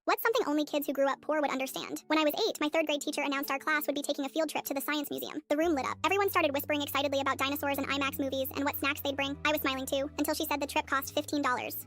What's something only kids who grew up poor would understand? When I was 8, my third grade teacher announced our class would be taking a field trip to the Science Museum. The room lit up. Everyone started whispering excitedly about dinosaurs and IMAX movies and what snacks they'd bring. I was smiling too, until she said the trip cost $15.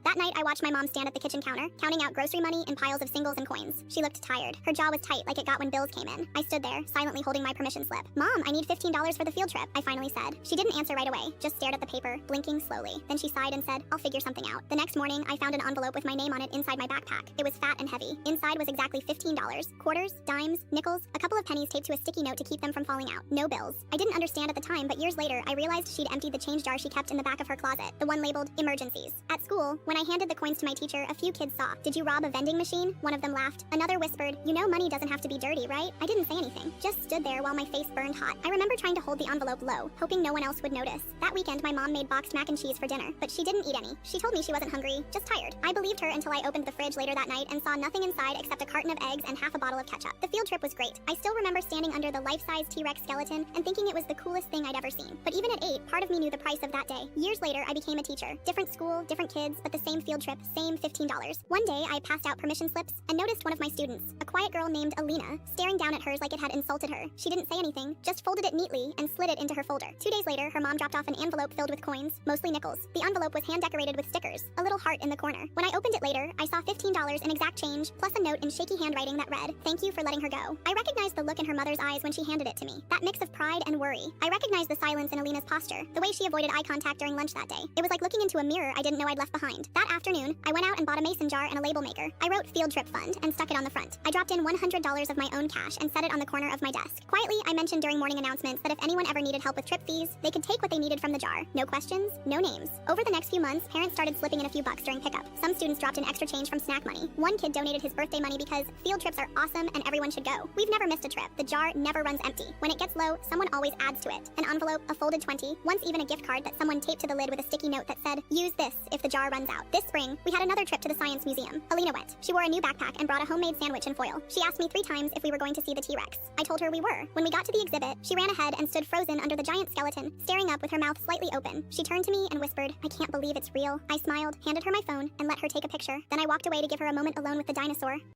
That night, I watched my mom stand at the kitchen counter, counting out grocery money in piles of singles and coins. She looked tired. Her jaw was tight like it got when bills came in. I stood there, silently holding my permission slip. "Mom, I need $15 for the field trip," I finally said. She didn't answer right away, just stared at the paper, blinking slowly. Then she sighed and said, "I'll figure something out." The next morning, I found an envelope with my name on it inside my backpack. It was fat and heavy. Inside was exactly $15. Quarters, dimes, nickels, a couple of pennies taped to a sticky note to keep them from falling out. No bills. I didn't understand at the time, but years later, I realized she'd emptied the change jar she kept in the back of her closet, the one labeled emergencies. At school, when I handed the coins to my teacher, a few kids saw, "Did you rob a vending machine?" One of them laughed. Another whispered, "You know money doesn't have to be dirty, right?" I didn't say anything, just stood there while my face burned hot. I remember trying to hold the envelope low, hoping no one else would notice. That weekend, my mom made boxed mac and cheese for dinner, but she didn't eat any. She told me she wasn't hungry, just tired. I believed her until I opened the fridge later that night and saw nothing inside except a carton of eggs and half a bottle of ketchup. The field trip was great. I still remember standing under the life-size T-Rex skeleton and thinking it was the coolest thing I'd ever seen. But even at 8, part of me knew the price of that day. Years later, I became a teacher. Different school, different kids, but the same field trip, same $15. One day, I passed out permission slips and noticed one of my students, a quiet girl named Alina, staring down at hers like it had insulted her. She didn't say anything, just folded it neatly and slid it into her folder. 2 days later, her mom dropped off an envelope filled with coins, mostly nickels. The envelope was hand-decorated with stickers, a little heart in the corner. When I opened it later, I saw $15 in exact change, plus a note in shaky handwriting that read, "Thank you for letting her go." I recognized the look in her mother's eyes when she handed it to me. That mix of pride and worry. I recognized the silence in Alina's posture, the way she avoided eye contact during lunch that day. It was like looking into a mirror I didn't know I'd left behind. That afternoon, I went out and bought a mason jar and a label maker. I wrote Field Trip Fund and stuck it on the front. I dropped in $100 of my own cash and set it on the corner of my desk. Quietly, I mentioned during morning announcements that if anyone ever needed help with trip fees, they could take what they needed from the jar. No questions, no names. Over the next few months, parents started slipping in a few bucks during pickup. Some students dropped in extra change from snack money. One kid donated his birthday money because field trips are awesome and everyone should go. We've never missed a trip. The jar never runs empty. When it gets low, someone always adds to it. An envelope, a folded 20, once even a gift card that someone taped to the lid with a sticky note that said, "Use this if the jar runs out." This spring, we had another trip to the Science Museum. Alina went. She wore a new backpack and brought a homemade sandwich in foil. She asked me 3 times if we were going to see the T-Rex. I told her we were. When we got to the exhibit, she ran ahead and stood frozen under the giant skeleton, staring up with her mouth slightly open. She turned to me and whispered, "I can't believe it's real." I smiled, handed her my phone, and let her take a picture. Then I walked away to give her a moment alone with the dinosaur.